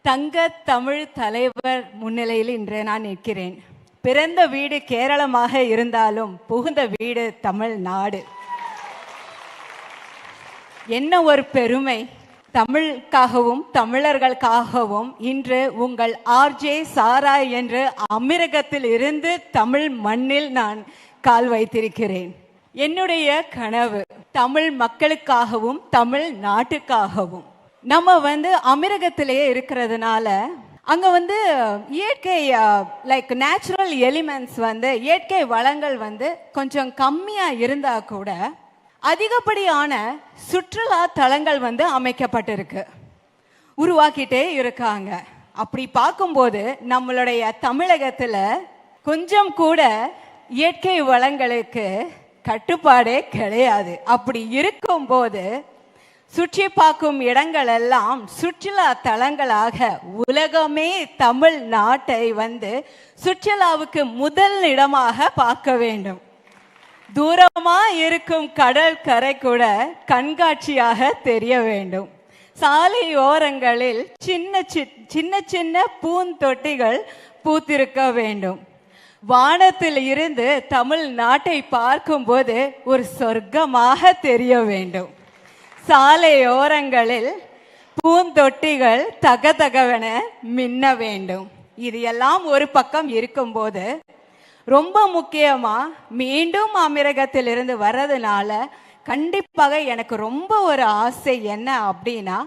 தங்க தமிழ் தலைவர் முன்னிலையில் இன்று நான் நிற்கிறேன். பிறந்த வீடு கேரளமாக இருந்தாலும் புகுந்த வீடு தமிழ்நாடு. என்ன ஒரு பெருமை! தமிழுக்காகவும் தமிழர்களுக்காகவும் இன்று உங்கள் ஆர்ஜே சாரா என்று அமீரகத்தில் இருந்து தமிழ் மண்ணில் நான் கால் வைத்திருக்கிறேன். என்னுடைய கனவு தமிழ் மக்களுக்காகவும் தமிழ் நாட்டுக்காகவும். நம்ம அமீரகத்திலேயே இருக்கிறதுனால அங்கே இயற்கை லைக் நேச்சுரல் எலிமெண்ட்ஸ் இயற்கை வளங்கள் கொஞ்சம் கம்மியாக இருந்தால் கூட அதிகப்படியான சுற்றுலா தலங்கள் அமைக்கப்பட்டிருக்கு, உருவாக்கிட்டே இருக்காங்க. அப்படி பார்க்கும்போது நம்மளுடைய தமிழகத்தில் கொஞ்சம் கூட இயற்கை வளங்களுக்கு கட்டுப்பாடே கிடையாது. அப்படி இருக்கும்போது சுற்றி பார்க்கும் இடங்கள் எல்லாம் சுற்றுலா தலங்களாக உலகமே தமிழ்நாட்டை சுற்றுலாவுக்கு முதல் இடமாக பார்க்க வேண்டும். தூரமா இருக்கும் கடல் கரை கூட கண்காட்சியாக தெரிய வேண்டும். சாலை ஓரங்களில் சின்ன சின்ன பூந்தொட்டிகள் பூத்திருக்க வேண்டும். வானத்தில் இருந்து தமிழ்நாட்டை பார்க்கும்போது ஒரு சொர்க்கமாக தெரிய வேண்டும். சாலை ஓரங்களில் பூந்தொட்டிகள் தகதகவென மின்ன வேண்டும். இது எல்லாம் ஒரு பக்கம் இருக்கும்போது ரொம்ப முக்கியமா மீண்டும் அமீரகத்தில் இருந்து வர்றதுனால கண்டிப்பாக எனக்கு ரொம்ப ஒரு ஆசை என்ன அப்படின்னா,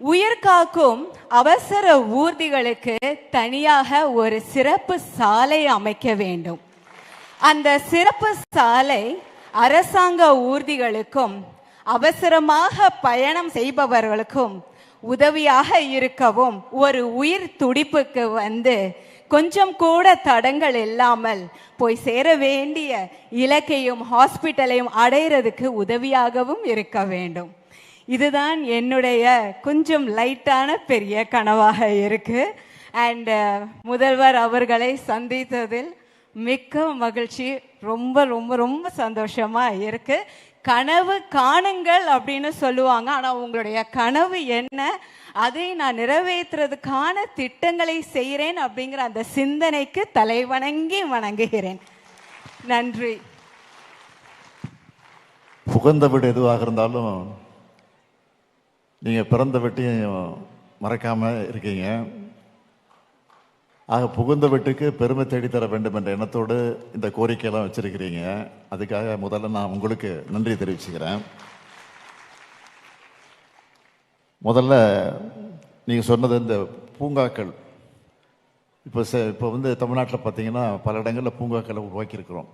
உயிர் காக்கும் அவசர ஊர்திகளுக்கு தனியாக ஒரு சிறப்பு சாலை அமைக்க வேண்டும். அந்த சிறப்பு சாலை அரசாங்க ஊர்திகளுக்கும் அவசரமாக பயணம் செய்பவர்களுக்கும் உதவியாக இருக்கவும், ஒரு உயிர் துடிப்புக்கு கொஞ்சம் கூட தடங்கள் இல்லாமல் போய் சேர வேண்டிய இலக்கையும் ஹாஸ்பிட்டலையும் அடைகிறதுக்கு உதவியாகவும் இருக்க வேண்டும். இதுதான் என்னுடைய கொஞ்சம் லைட்டான பெரிய கனவாக இருக்கு. அண்ட் முதல்வர் அவர்களை சந்தித்ததில் மிக்க மகிழ்ச்சி. ரொம்ப ரொம்ப ரொம்ப சந்தோஷமா இருக்கு. கனவு காணுங்கள் அப்படின்னு சொல்லுவாங்க, ஆனால் உங்களுடைய கனவு என்ன, அதை நான் நிறைவேற்றுறதுக்கான திட்டங்களை செய்கிறேன் அப்படிங்கிற அந்த சிந்தனைக்கு தலைவணங்கி வணங்குகிறேன். நன்றி. புகுந்த வீடு எதுவாக இருந்தாலும் நீங்கள் பிறந்த வீட்டையும் மறக்காமல் இருக்கீங்க. ஆக புகுந்த வீட்டுக்கு பெருமை தேடித்தர வேண்டும் என்ற எண்ணத்தோடு இந்த கோரிக்கையெல்லாம் வச்சிருக்கிறீங்க. அதுக்காக முதல்ல நான் உங்களுக்கு நன்றி தெரிவிச்சுக்கிறேன். முதல்ல நீங்கள் சொன்னது இந்த பூங்காக்கள், இப்போ தமிழ்நாட்டில் பார்த்தீங்கன்னா பல இடங்களில் பூங்காக்களை உருவாக்கியிருக்கிறோம்.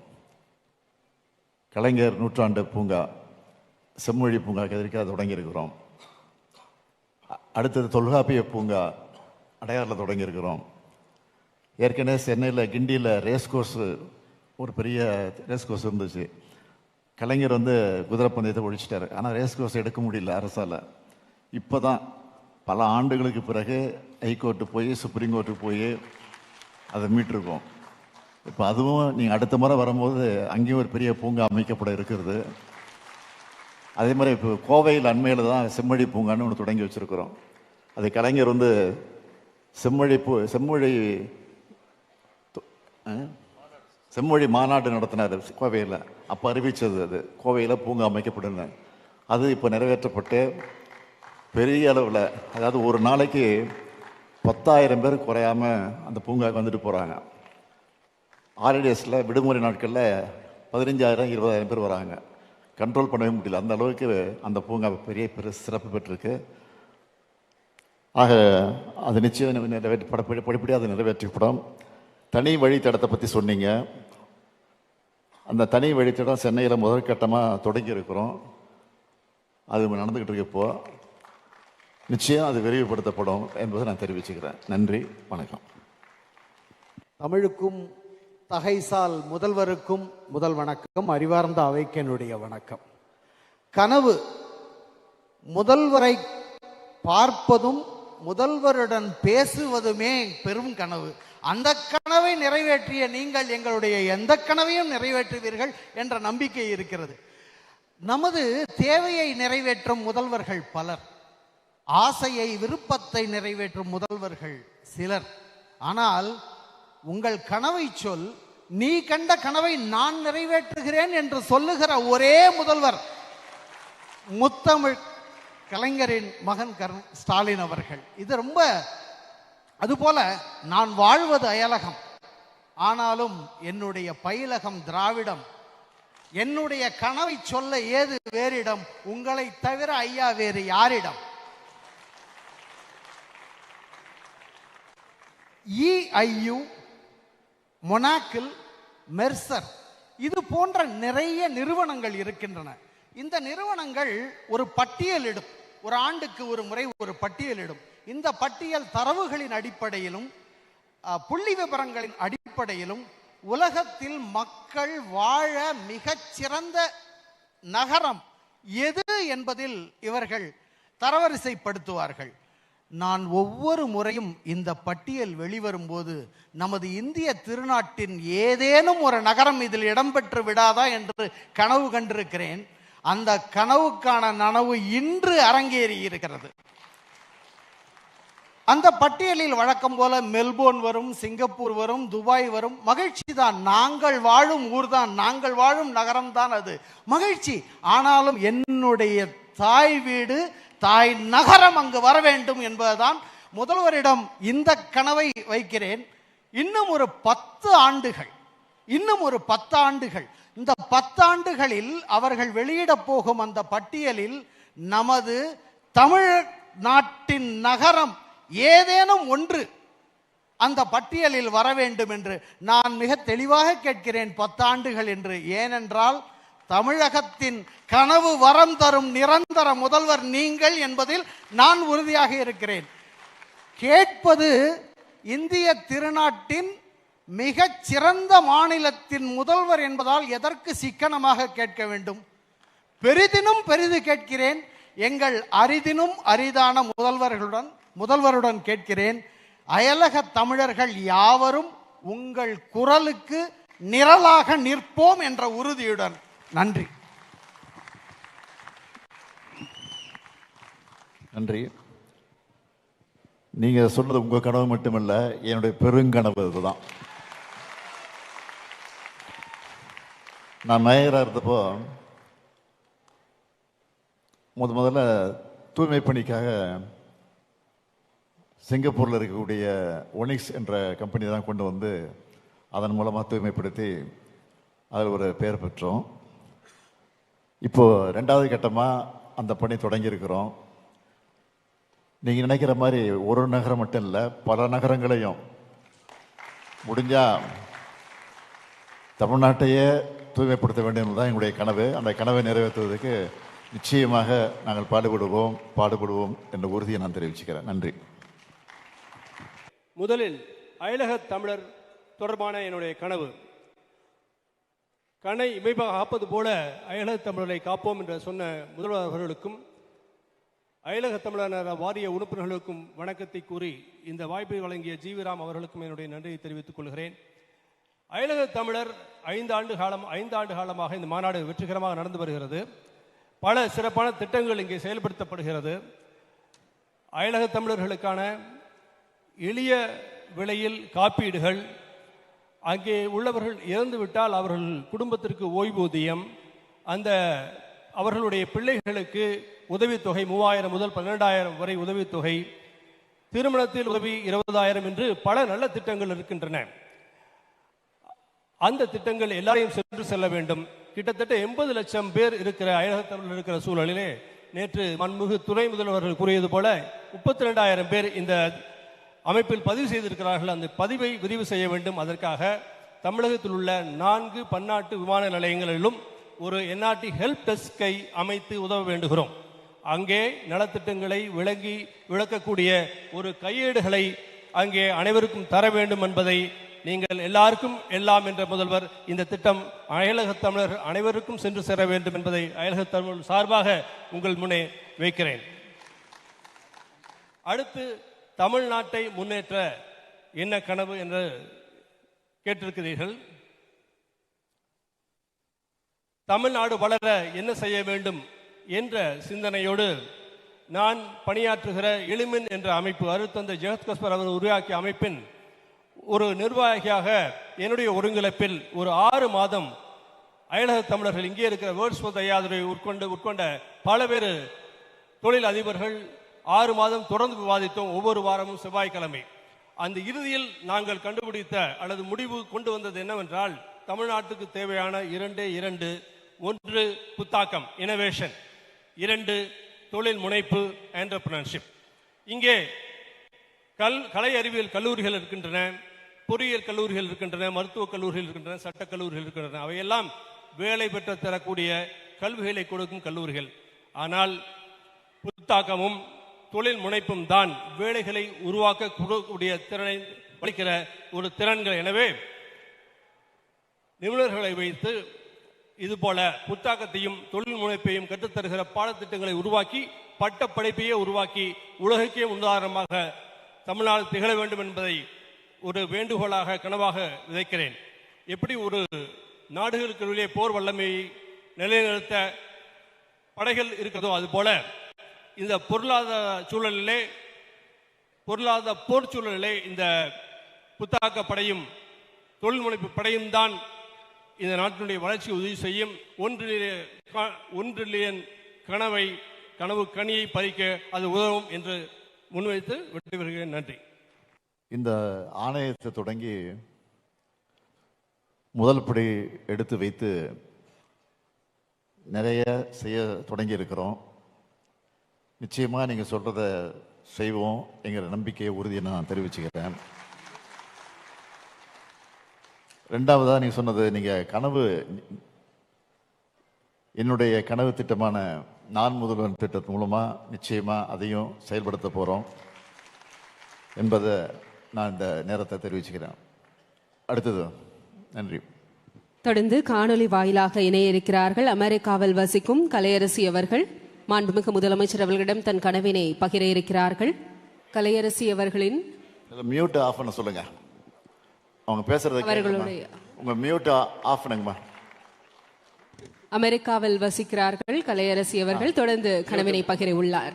கலைஞர் நூற்றாண்டு பூங்கா, செம்மொழி பூங்கா கதிரிக்காக தொடங்கியிருக்கிறோம். அடுத்தது தொல்காப்பிய பூங்கா அடையாறில் தொடங்கியிருக்கிறோம். ஏற்கனவே சென்னையில் கிண்டியில் ரேஸ் கோர்ஸ், ஒரு பெரிய ரேஸ் கோர்ஸ் இருந்துச்சு. கலைஞர் குதிரை பந்தயத்தை ஒழிச்சிட்டாரு. ஆனால் ரேஸ் கோர்ஸ் எடுக்க முடியல அரசால். இப்போ தான் பல ஆண்டுகளுக்கு பிறகு ஹைகோர்ட்டு போய் சுப்ரீம் கோர்ட்டுக்கு போய் அதை மீட்டிருக்கோம். இப்போ அதுவும் நீங்கள் அடுத்த முறை வரும்போது அங்கேயும் ஒரு பெரிய பூங்கா அமைக்கப்பட இருக்கிறது. அதே மாதிரி இப்போ கோவையில் அண்மையில் தான் செம்மொழி பூங்கான்னு ஒன்று தொடங்கி வச்சுருக்கிறோம். அது கலைஞர் செம்மொழி மாநாடு நடத்தினார் கோவையில். அப்போ அறிவித்தது அது கோவையில் பூங்கா அமைக்கப்படுன்னு. அது இப்போ நிறைவேற்றப்பட்டு பெரிய அளவில், அதாவது ஒரு நாளைக்கு 10,000 பேர் குறையாமல் அந்த பூங்காவுக்கு வந்துட்டு போகிறாங்க. ஹாலிடேஸில் விடுமுறை நாட்களில் 15,000 20,000 பேர் வராங்க. கண்ட்ரோல் பண்ணவே முடியல, அந்த அளவுக்கு அந்த பூங்கா பெரிய சிறப்பு பெற்றிருக்கு. ஆக அது நிச்சயம் படிப்படியாக அது நிறைவேற்றப்படும். தனி வழித்தடத்தை பற்றி சொன்னீங்க. அந்த தனி வழித்தடம் சென்னையில் முதற்கட்டமாக தொடங்கி இருக்கிறோம். அது நடந்துக்கிட்டு இருக்கு. இப்போ நிச்சயம் அது விரிவுபடுத்தப்படும் என்பதை நான் தெரிவிச்சுக்கிறேன். நன்றி, வணக்கம். தமிழுக்கும் தகைசால் முதல்வருக்கும் முதல் வணக்கம். அறிவார்ந்த அவைக்கு என்னுடைய வணக்கம். கனவு முதல்வரை பார்ப்பதும் முதல்வருடன் பேசுவதுமே பெரும் கனவு. அந்த கனவை நிறைவேற்றிய நீங்கள் எங்களுடைய எந்த கனவையும் நிறைவேற்றுவீர்கள் என்ற நம்பிக்கை இருக்கிறது. நமது தேவையை நிறைவேற்றும் முதல்வர்கள் பலர். ஆசையை விருப்பத்தை நிறைவேற்றும் முதல்வர்கள் சிலர். ஆனால் உங்கள் கனவை சொல், நீ கண்ட கனவை நான் நிறைவேற்றுகிறேன் என்று சொல்லுகிற ஒரே முதல்வர் முத்தமிழ் கலைஞரின் மகன் ஸ்டாலின் அவர்கள். இது ரொம்ப, அதுபோல நான் வாழ்வது அயலகம், ஆனாலும் என்னுடைய பயிலகம் திராவிடம். என்னுடைய கனவை சொல்ல ஏது வேறிடம், உங்களை தவிர ஐயா வேறு யாரிடம்? EIU, மொனாக்கில், மெர்சர், இது போன்ற நிறைய நிறுவனங்கள் இருக்கின்றன. இந்த நிறுவனங்கள் ஒரு பட்டியலிடும், ஒரு ஆண்டுக்கு ஒரு முறை ஒரு பட்டியலிடும். இந்த பட்டியல் தரவுகளின் அடிப்படையிலும் புள்ளி விவரங்களின் அடிப்படையிலும் உலகத்தில் மக்கள் வாழ மிகச்சிறந்த நகரம் எது என்பதில் இவர்கள் தரவரிசைப்படுத்துவார்கள். நான் ஒவ்வொரு முறையும் இந்த பட்டியல் வெளிவரும்போது நமது இந்திய திருநாட்டின் ஏதேனும் ஒரு நகரம் இதில் இடம்பெற்று விடாதா என்று கனவு கண்டிருக்கிறேன். அந்த கனவுக்கான நனவு இன்று அரங்கேறி இருக்கிறது. அந்த பட்டியலில் வழக்கம் போல மெல்போர்ன் வரும், சிங்கப்பூர் வரும், துபாய் வரும். மகிழ்ச்சி தான், நாங்கள் வாழும் ஊர் தான், நாங்கள் வாழும் நகரம் தான் அது, மகிழ்ச்சி. ஆனாலும் என்னுடைய தாய் வீடு, தாய் நகரம் அங்கு வர வேண்டும் என்பதுதான் முதல்வரிடம் இந்த கனவை வைக்கிறேன். இன்னும் ஒரு 10 ஆண்டுகள், இன்னும் ஒரு 10 ஆண்டுகள், இந்த 10 ஆண்டுகளில் அவர்கள் வெளியிட போகும் அந்த பட்டியலில் நமது தமிழ்நாட்டின் நகரம் ஏதேனும் ஒன்று அந்த பட்டியலில் வர வேண்டும் என்று நான் மிக தெளிவாக கேட்கிறேன். 10 ஆண்டுகள் என்று. ஏனென்றால் தமிழகத்தின் கனவு வரம் தரும் நிரந்தர முதல்வர் நீங்கள் என்பதில் நான் உறுதியாக இருக்கிறேன். கேட்பது இந்திய திருநாட்டின் மிகச் சிறந்த மாநிலத்தின் முதல்வர் என்பதால் எதற்கு சிக்கனமாக கேட்க வேண்டும்? பெரிதினும் பெரிது கேட்கிறேன். எங்கள் அரிதினும் அரிதான முதல்வருடன் கேட்கிறேன். அயலக தமிழர்கள் யாவரும் உங்கள் குரலுக்கு நிரலாக நிற்போம் என்ற உறுதியுடன். நன்றி. நன்றி. நீங்க சொன்னது உங்க கனவு மட்டுமல்ல, என்னுடைய பெருங்கனவு இதுதான். நான் நாயகராக இருந்தப்போ முதல்ல தூய்மை பணிக்காக சிங்கப்பூரில் இருக்கக்கூடிய ஒனிக்ஸ் என்ற கம்பெனி தான் கொண்டு வந்து அதன் மூலமாக தூய்மைப்படுத்தி அதில் ஒரு பெயர் பெற்றோம். இப்போது 2வது கட்டமாக அந்த பணி தொடங்கியிருக்கிறோம். நீங்கள் நினைக்கிற மாதிரி ஒரு நகரம் மட்டும் இல்லை, பல நகரங்களையும் முடிஞ்சால் தமிழ்நாட்டையே தூய்மைப்படுத்த வேண்டும் தான் எங்களுடைய கனவு. அந்த கனவை நிறைவேற்றுவதற்கு நிச்சயமாக நாங்கள் பாடுபடுவோம் என்ற உறுதியை நான் தெரிவிச்சுக்கிறேன். நன்றி. முதலில் அயலக தமிழர் தொடர்பான என்னுடைய கனவு, கனை இமைப்பாக காப்பது போல அயலக தமிழரை காப்போம் என்று சொன்ன முதல்வர் அவர்களுக்கும் அயலக தமிழர் வாரிய உறுப்பினர்களுக்கும் வணக்கத்தை கூறி இந்த வாய்ப்பை வழங்கிய ஜீவிராம் அவர்களுக்கும் என்னுடைய நன்றியை தெரிவித்துக் கொள்கிறேன். அயலக தமிழர் 5 ஆண்டு காலமாக இந்த மாநாடு வெற்றிகரமாக நடந்து வருகிறது. பல சிறப்பான திட்டங்கள் இங்கே செயல்படுத்தப்படுகிறது. அயலக தமிழர்களுக்கான எளிய விலையில் காப்பீடுகள், அங்கே உள்ளவர்கள் இறந்துவிட்டால் அவர்கள் குடும்பத்திற்கு ஓய்வூதியம், அந்த அவர்களுடைய பிள்ளைகளுக்கு உதவித்தொகை 3000 முதல் 12000 வரை உதவித்தொகை, திருமணத்தில் உதவி 20000 என்று பல நல்ல திட்டங்கள் இருக்கின்றன. அந்த திட்டங்கள் எல்லாரையும் செல்ல வேண்டும். கிட்டத்தட்ட 80 லட்சம் பேர் இருக்கிற அயலக தமிழர் இருக்கிற சூழலிலே நேற்று மன்மிகு துணை முதல்வர்கள் கூறியது போல 32,000 பேர் இந்த அமைப்பில் பதிவு செய்திருக்கிறார்கள். அந்த பதிவை விரிவு செய்ய வேண்டும். அதற்காக தமிழகத்தில் உள்ள 4 பன்னாட்டு விமான நிலையங்களிலும் ஒரு NRT ஹெல்ப் டெஸ்கை அமைத்து உதவ வேண்டுகிறோம். அங்கே நலத்திட்டங்களை விளக்கக்கூடிய ஒரு கையேடுகளை அங்கே அனைவருக்கும் தர வேண்டும் என்பதை நீங்கள் எல்லாருக்கும் எல்லாம் என்ற முதல்வர் இந்த திட்டம் அயலக தமிழர் அனைவருக்கும் சென்று சேர வேண்டும் என்பதை அயலக தமிழர் சார்பாக உங்கள் முன்னே வைக்கிறேன். அடுத்து, தமிழ்நாட்டை முன்னேற்ற என்ன கனவு என்று கேட்டிருக்கிறீர்கள். தமிழ்நாடு வளர என்ன செய்ய வேண்டும் என்ற சிந்தனையோடு நான் பணியாற்றுகிற எளிமின் என்ற அமைப்பு, அருட்தந்தை ஜெகத் கஸ்பர் அவர் உருவாக்கிய அமைப்பின் ஒரு நிர்வாகியாக என்னுடைய ஒருங்கிணைப்பில் ஒரு 6 மாதம் அயலக தமிழர்கள் இங்கே இருக்கிற வேர்ட்ஸ்வொர்த் ஐயாதுரை உட்கொண்ட பல பேர் தொழில் அதிபர்கள் 6 மாதம் தொடர்ந்து விவாதித்தோம், ஒவ்வொரு வாரமும் செவ்வாய்க்கிழமை. அந்த இறுதியில் நாங்கள் கண்டுபிடித்த அல்லது முடிவு கொண்டு வந்தது என்னவென்றால், தமிழ்நாட்டுக்கு தேவையான 2 ஒன்று புத்தாக்கம் இனோவேஷன், 2 தொழில் முனைப்பு என்டர்பிரினர்ஷிப். இங்கே கலை அறிவியல் கல்லூரிகள் இருக்கின்றன, பொறியியல் கல்லூரிகள் இருக்கின்றன, மருத்துவக் கல்லூரிகள் இருக்கின்றன, சட்டக் கல்லூரிகள் இருக்கின்றன. அவையெல்லாம் வேலை பெற்று தரக்கூடிய கல்விகளை கொடுக்கும் கல்லூரிகள். ஆனால் புத்தாக்கமும் தொழில் முனைப்பும் தான் வேலைகளை உருவாக்கக்கூடிய திறனை வலிக்கிற ஒரு திறன்கள். எனவே நிபுணர்களை வைத்து இதுபோல புத்தாக்கத்தையும் தொழில் முனைப்பையும் கற்றுத்தருகிற பாடத்திட்டங்களை உருவாக்கி பட்ட படிப்பையே உருவாக்கி உலகுக்கே உதாரணமாக தமிழ்நாடு திகழ வேண்டும் என்பதை ஒரு வேண்டுகோளாக கனவாக விதைக்கிறேன். எப்படி ஒரு நாடுகளுக்கு போர் வல்லமையை நிலைநிறுத்த படைகள் இருக்கிறதோ அதுபோல இந்த பொருளாதார போர் சூழலிலே இந்த புத்தாக்க படையும் தொழில் முனைப்பு படையும் தான் இந்த நாட்டினுடைய வளர்ச்சி உதவி செய்யும். 1 ட்ரில்லியன் கனவு கனியை பறிக்க அது உதவும் என்று முன்வைத்து விட்டு வருகிறேன். நன்றி. இந்த ஆணையத்தை தொடங்கி முதல் படி எடுத்து வைத்து நிறைய செய்ய தொடங்கி இருக்கிறோம். நிச்சயமா நீங்க சொல்றத செய்வோம் என்கிற நம்பிக்கையை உறுதியை நான் தெரிவிச்சுக்கிறேன். 2வதா நீங்க சொன்னது, நீங்க கனவு, என்னுடைய கனவு திட்டமான நான் முதல்வன் திட்டத்தின் மூலமா நிச்சயமா அதையும் செயல்படுத்த போறோம் என்பதை நான் இந்த நேரத்தை தெரிவிச்சுக்கிறேன். அடுத்தது. நன்றி. தொடர்ந்து காணொலி வாயிலாக இணைய இருக்கிறார்கள் அமெரிக்காவில் வசிக்கும் கலையரசி அவர்கள். மாண்புமிகு முதலமைச்சர் அவர்களிடம் தன் கனவினை பகிர இருக்கிறார்கள். கலையரசி அவர்களின் மியூட் ஆஃப் பண்ண சொல்லுங்க. அவங்க பேசுறது அவர்களுடைய உங்க மியூட் ஆஃப் பண்ணுங்கம்மா. அமெரிக்காவில் வசிக்கிறார்கள் கலையரசி அவர்கள். தொடர்ந்து கனவினை பகிர உள்ளார்.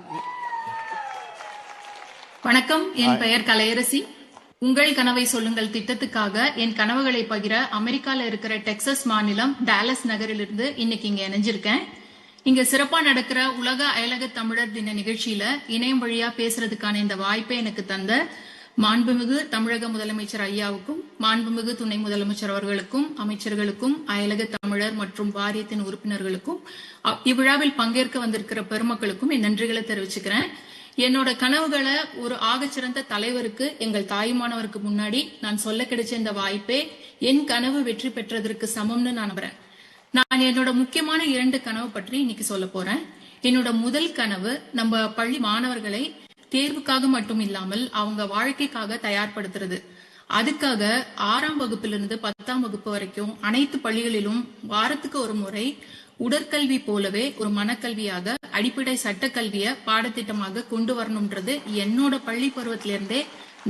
வணக்கம், என் பெயர் கலையரசி. உங்கள் கனவை சொல்லுங்கள் திட்டத்துக்காக என் கனவுகளை பகிர அமெரிக்கால இருக்கிற டெக்சாஸ் மாநிலம் டாலஸ் நகரிலிருந்து இன்னைக்கு இங்க இணைஞ்சிருக்கேன். இங்க சிறப்பா நடக்கிற உலக அயலக தமிழர் தின நிகழ்ச்சியில இணையம் வழியா பேசுறதுக்கான இந்த வாய்ப்பை எனக்கு தந்த மாண்புமிகு தமிழக முதலமைச்சர் ஐயாவுக்கும், மாண்புமிகு துணை முதலமைச்சர் அவர்களுக்கும், அமைச்சர்களுக்கும், அயலக தமிழர் மற்றும் வாரியத்தின் உறுப்பினர்களுக்கும், இவ்விழாவில் பங்கேற்க வந்திருக்கிற பெருமக்களுக்கும் என் நன்றிகளை தெரிவிச்சுக்கிறேன். என்னோட கனவுகளை ஒரு ஆகச்சிறந்த தலைவருக்கு, எங்கள் தாயுமானவருக்கு முன்னாடி நான் சொல்ல கிடைச்ச இந்த வாய்ப்பே என் கனவு வெற்றி பெற்றதற்கு சமம்னு நான் நம்புறேன். நான் என்னோட முக்கியமான 2 கனவு பற்றி இன்னைக்கு சொல்ல போறேன். என்னோட முதல் கனவு, நம்ம பள்ளி மாணவர்களை தேர்வுக்காக மட்டும் இல்லாமல் அவங்க வாழ்க்கைக்காக தயார்படுத்துறது. அதுக்காக 6ஆம் வகுப்பிலிருந்து 10ஆம் வகுப்பு வரைக்கும் அனைத்து பள்ளிகளிலும் வாரத்துக்கு ஒரு முறை உடற்கல்வி போலவே ஒரு மனக்கல்வியாக அடிப்படை சட்டக்கல்விய பாடத்திட்டமாக கொண்டு வரணும்ன்றது என்னோட பள்ளி பருவத்திலிருந்தே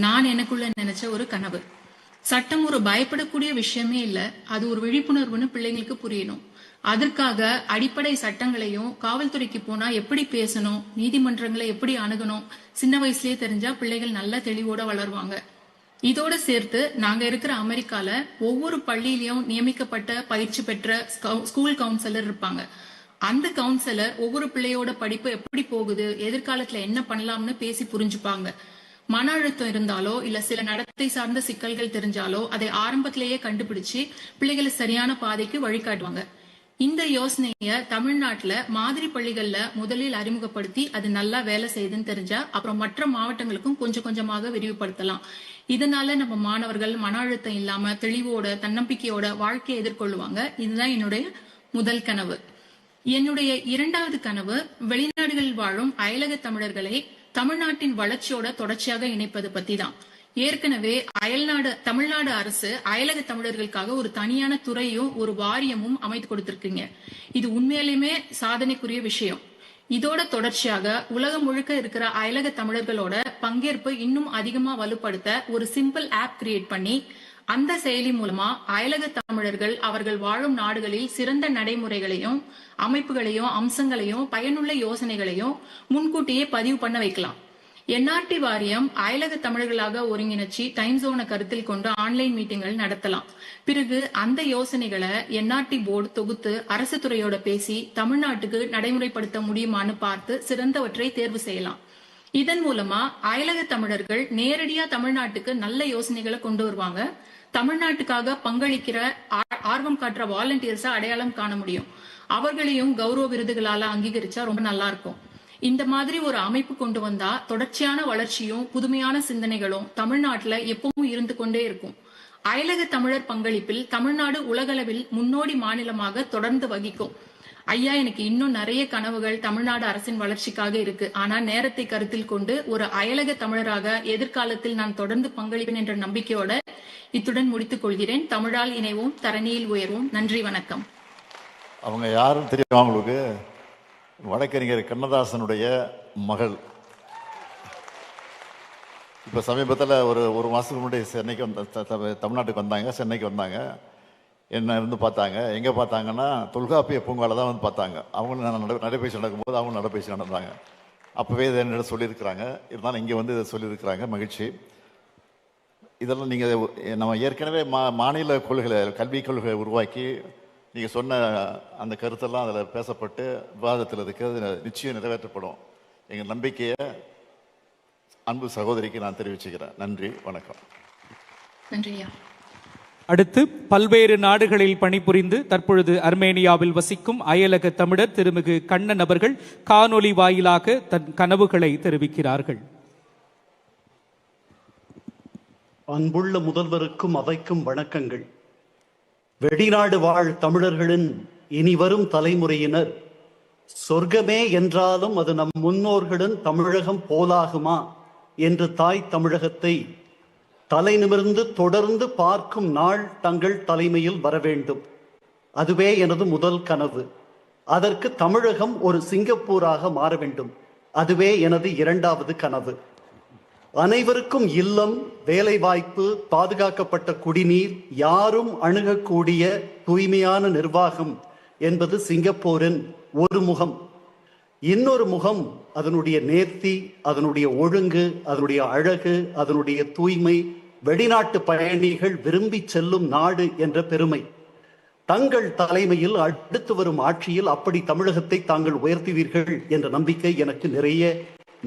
நான் எனக்குள்ள நினைச்ச ஒரு கனவு. சட்டம் ஒரு பயப்படக்கூடிய விஷயமே இல்ல, அது ஒரு விழிப்புணர்வுன்னு பிள்ளைங்களுக்கு புரியணும். அதற்காக அடிப்படை சட்டங்களையும், காவல்துறைக்கு போனா எப்படி பேசணும், நீதிமன்றங்களை எப்படி அணுகணும் சின்ன வயசுலயே தெரிஞ்சா பிள்ளைகள் நல்ல தெளிவோட வளருவாங்க. இதோட சேர்த்து நாங்க இருக்கிற அமெரிக்கால ஒவ்வொரு பள்ளியிலயும் நியமிக்கப்பட்ட பயிற்சி பெற்ற ஸ்கூல் கவுன்சிலர் இருப்பாங்க. அந்த கவுன்சிலர் ஒவ்வொரு பிள்ளையோட படிப்பு எப்படி போகுது, எதிர்காலத்துல என்ன பண்ணலாம்னு பேசி புரிஞ்சுப்பாங்க. மன அழுத்தம் இருந்தாலோ இல்ல சில நடத்தை சார்ந்த சிக்கல்கள் தெரிஞ்சாலோ அதை ஆரம்பத்திலேயே கண்டுபிடிச்சு பிள்ளைகளை சரியான பாதைக்கு வழிகாட்டுவாங்க. இந்த யோசனைய தமிழ்நாட்டுல மாதிரி பள்ளிகள்ல முதலில் அறிமுகப்படுத்தி அது நல்லா வேலை செய்யுதுன்னு தெரிஞ்சா அப்புறம் மற்ற மாவட்டங்களுக்கும் கொஞ்சம் கொஞ்சமாக விரிவுபடுத்தலாம். இதனால நம்ம மாணவர்கள் மன அழுத்தம் இல்லாம தெளிவோட தன்னம்பிக்கையோட வாழ்க்கையை எதிர்கொள்ளுவாங்க. இதுதான் என்னுடைய முதல் கனவு. என்னுடைய 2வது கனவு, வெளிநாடுகளில் வாழும் அயலக தமிழர்களை தமிழ்நாட்டின் வளர்ச்சியோட தொடர்ச்சியாக இணைப்பது பத்தி தான். ஏற்கனவே தமிழ்நாடு அரசு அயலக தமிழர்களுக்காக ஒரு தனியான துறையும் ஒரு வாரியமும் அமைத்து கொடுத்திருக்கீங்க. இது உண்மையிலுமே சாதனைக்குரிய விஷயம். இதோட தொடர்ச்சியாக உலகம் முழுக்க இருக்கிற அயலக தமிழர்களோட பங்கேற்பு இன்னும் அதிகமா வலுப்படுத்த ஒரு சிம்பிள் ஆப் கிரியேட் பண்ணி அந்த செயலி மூலமா அயலக தமிழர்கள் அவர்கள் வாழும் நாடுகளில் சிறந்த நடைமுறைகளையும் அமைப்புகளையும் அம்சங்களையும் பயனுள்ள யோசனைகளையும் முன்கூட்டியே பதிவு பண்ண வைக்கலாம். என்ஆர்டி வாரியம் அயலக தமிழர்களாக ஒருங்கிணைச்சு டைம் ஜோனை கருத்தில் கொண்டு ஆன்லைன் மீட்டிங்கள் நடத்தலாம். பிறகு அந்த யோசனைகளை என்ஆர்டி போர்டு தொகுத்து அரசு துறையோட பேசி தமிழ்நாட்டுக்கு நடைமுறைப்படுத்த முடியுமான்னு பார்த்து சிறந்தவற்றை தேர்வு செய்யலாம். இதன் மூலமா அயலக தமிழர்கள் நேரடியா தமிழ்நாட்டுக்கு நல்ல யோசனைகளை கொண்டு வருவாங்க. தமிழ்நாட்டுக்காக பங்களிக்கிற ஆர்வம் காட்டுற வாலண்டியர்ஸா அடையாளம் காண முடியும். அவர்களையும் கௌரவ விருதுகளால அங்கீகரிச்சா ரொம்ப நல்லா இருக்கும். இந்த மாதிரி ஒரு அமைப்பு கொண்டு வந்தா தொடர்ச்சியான வளர்ச்சியும் புதுமையான சிந்தனைகளும் தமிழ்நாட்டுல எப்பவும் இருந்து கொண்டே இருக்கும். அயலக தமிழர் பங்களிப்பில் தமிழ்நாடு உலகளவில் முன்னோடி மாநிலமாக தொடர்ந்து வகிக்கும். ஐயா, எனக்கு இன்னும் நிறைய கனவுகள் தமிழ்நாடு அரசின் வளர்ச்சிக்காக இருக்கு. ஆனா நேரத்தை கருத்தில் கொண்டு ஒரு அயலக தமிழராக எதிர்காலத்தில் நான் தொடர்ந்து பங்களிப்பேன் என்ற நம்பிக்கையோட இத்துடன் முடித்துக் கொள்கிறேன். தமிழால் இணைவோம், தரணியில் உயர்வோம். நன்றி, வணக்கம். அவங்க யாரும் தெரியும் அவங்களுக்கு? வழக்கறிஞர் கண்ணதாசனுடைய மகள். இப்போ சமீபத்தில் ஒரு மாதத்துக்கு முன்னாடி சென்னைக்கு தமிழ்நாட்டுக்கு வந்தாங்க, சென்னைக்கு வந்தாங்க. என்னை வந்து பார்த்தாங்க. எங்கே பார்த்தாங்கன்னா தொல்காப்பிய பூங்காவில் தான் வந்து பார்த்தாங்க. அவங்க நான் நடைபயிற்சி நடக்கும்போது அவங்க நடைபயிற்சி நடந்தாங்க. அப்போவே இதை என்னிடம் சொல்லியிருக்கிறாங்க. இருந்தாலும் இங்கே வந்து இதை சொல்லியிருக்கிறாங்க. மகிழ்ச்சி. இதெல்லாம் நீங்கள் நம்ம ஏற்கனவே மாநில கொள்கைகளை, கல்விக் கொள்கையை உருவாக்கி நீங்கள் சொன்ன அந்த கருத்தெல்லாம் அதில் பேசப்பட்டு விவாதத்தில் இருக்கிறது நிச்சயம் நிறைவேற்றப்படும். எங்கள் நம்பிக்கையை அன்பு சகோதரிக்கு நான் தெரிவிச்சுக்கிறேன். நன்றி, வணக்கம். நன்றியா. அடுத்து பல்வேறு நாடுகளில் பணிபுரிந்து தற்பொழுது அர்மேனியாவில் வசிக்கும் அயலக தமிழர் திருமிகு கண்ணன் அவர்கள் காணொலி வாயிலாக தன் கனவுகளை தெரிவிக்கிறார்கள். அன்புள்ள முதல்வருக்கும் அவைக்கும் வணக்கங்கள். வெளிநாடு வாழ் தமிழர்களின் இனிவரும் தலைமுறையினர் சொர்க்கமே என்றாலும் அது நம் முன்னோர்களின் தமிழகம் போலாகுமா என்று தாய் தமிழகத்தை தலை நிமிர்ந்து தொடர்ந்து பார்க்கும் நாள் தங்கள் தலைமையில் வர வேண்டும். அதுவே எனது முதல் கனவு. அதற்கு தமிழகம் ஒரு சிங்கப்பூராக மாற வேண்டும். அதுவே எனது இரண்டாவது கனவு. அனைவருக்கும் இல்லம், வேலைவாய்ப்பு, பாதுகாக்கப்பட்ட குடிநீர், யாரும் அணுகக்கூடிய தூய்மையான நிர்வாகம் என்பது சிங்கப்பூரின் ஒரு முகம். இன்னொரு முகம் அதனுடைய நேர்த்தி, அதனுடைய ஒழுங்கு, அதனுடைய அழகு, அதனுடைய தூய்மை, வெளிநாட்டு பயணிகள் விரும்பி செல்லும் நாடு என்ற பெருமை. தங்கள் தலைமையில் அடுத்து வரும் ஆட்சியில் அப்படி தமிழகத்தை தாங்கள் உயர்த்துவீர்கள் என்ற நம்பிக்கை எனக்கு நிறைய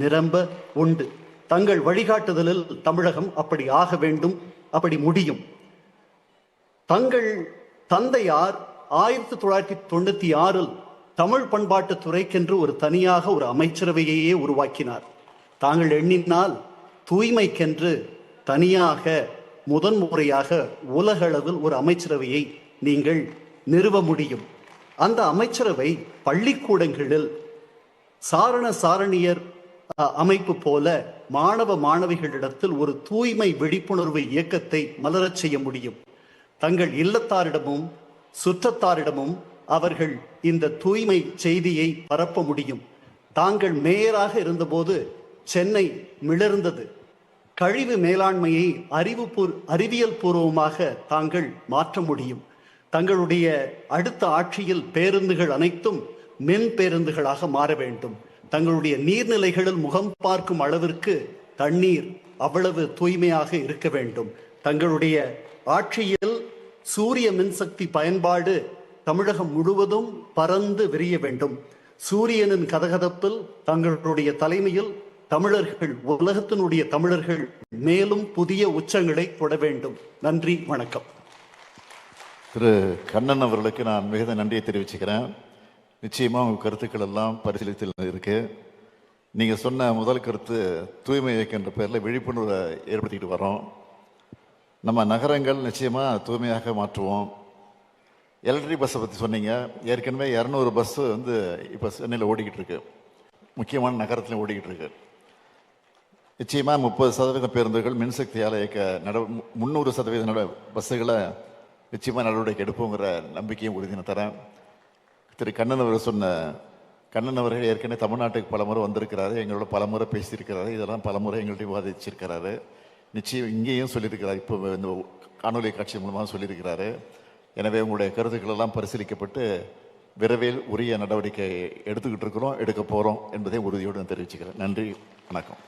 நிரம்ப உண்டு. தங்கள் வழிகாட்டுதலில் தமிழகம் அப்படி ஆக வேண்டும், அப்படி முடியும். தங்கள் தந்தையார் 1996 தமிழ் பண்பாட்டு துறைக்கென்று ஒரு தனியாக ஒரு அமைச்சரவையையே உருவாக்கினார். தாங்கள் எண்ணினால் தூய்மைக்கென்று தனியாக முதன்முறையாக உலகளவில் ஒரு அமைச்சரவையை நீங்கள் நிறுவ முடியும். அந்த அமைச்சரவை பள்ளிக்கூடங்களில் சாரண சாரணியர் அமைப்பு போல மாணவ மாணவிகளிடத்தில் ஒரு தூய்மை விழிப்புணர்வு இயக்கத்தை மலரச் செய்ய முடியும். தங்கள் இல்லத்தாரிடமும் சுற்றத்தாரிடமும் அவர்கள் இந்த தூய்மை செய்தியை பரப்ப முடியும். தாங்கள் மேயராக இருந்தபோது சென்னை மிளர்ந்தது. கழிவு மேலாண்மையை அறிவியல் பூர்வமாக தாங்கள் மாற்ற முடியும். தங்களுடைய அடுத்த ஆட்சியில் பேருந்துகள் அனைத்தும் மின் பேருந்துகளாக மாற வேண்டும். தங்களுடைய நீர்நிலைகளில் முகம் பார்க்கும் அளவிற்கு தண்ணீர் அவ்வளவு தூய்மையாக இருக்க வேண்டும். தங்களுடைய ஆட்சியில் சூரிய மின்சக்தி பயன்பாடு தமிழகம் முழுவதும் பறந்து விரிய வேண்டும். சூரியனின் கதகதப்பில் தங்களுடைய தலைமையில் தமிழர்கள், உலகத்தினுடைய தமிழர்கள் மேலும் புதிய உச்சங்களை தொட வேண்டும். நன்றி, வணக்கம். திரு கண்ணன் அவர்களுக்கு நான் மிகுந்த நன்றியை தெரிவிச்சுக்கிறேன். நிச்சயமாக உங்கள் கருத்துக்கள் எல்லாம் பரிசீலித்தில் இருக்கு. நீங்கள் சொன்ன முதல் கருத்து தூய்மை இயக்கம் என்ற பேரில் விழிப்புணர்வை ஏற்படுத்திக்கிட்டு வரோம். நம்ம நகரங்கள் நிச்சயமாக தூய்மையாக மாற்றுவோம். எலக்ட்ரிக் பஸ்ஸை பற்றி சொன்னீங்க. ஏற்கனவே 200 பஸ்ஸு வந்து இப்போ சென்னையில் ஓடிக்கிட்டு இருக்கு. முக்கியமான நகரத்துலையும் ஓடிக்கிட்டு இருக்கு. நிச்சயமாக 30% பேருந்துகள் மின்சக்தியால் இயக்க 300% பஸ்ஸுகளை நிச்சயமாக நடவடிக்கை எடுப்போங்கிற நம்பிக்கையும் உறுதியை தரேன். திரு கண்ணன் அவர்கள் சொன்ன கண்ணன் அவர்கள் ஏற்கனவே தமிழ்நாட்டுக்கு பல முறை வந்திருக்கிறாரு, எங்களோட பல முறை பேசியிருக்கிறாரு, இதெல்லாம் பல முறை எங்கள்கிட்ட விவாதிச்சிருக்கிறாரு. நிச்சயம் இங்கேயும் சொல்லியிருக்கிறார், இப்போ இந்த காணொலி காட்சி மூலமாக சொல்லியிருக்கிறாரு. எனவே உங்களுடைய கருத்துக்கள் எல்லாம் பரிசீலிக்கப்பட்டு விரைவில் உரிய நடவடிக்கை எடுத்துக்கிட்டு இருக்கிறோம், எடுக்க போகிறோம் என்பதை உறுதியோடு தெரிவிச்சுக்கிறேன். நன்றி, வணக்கம்.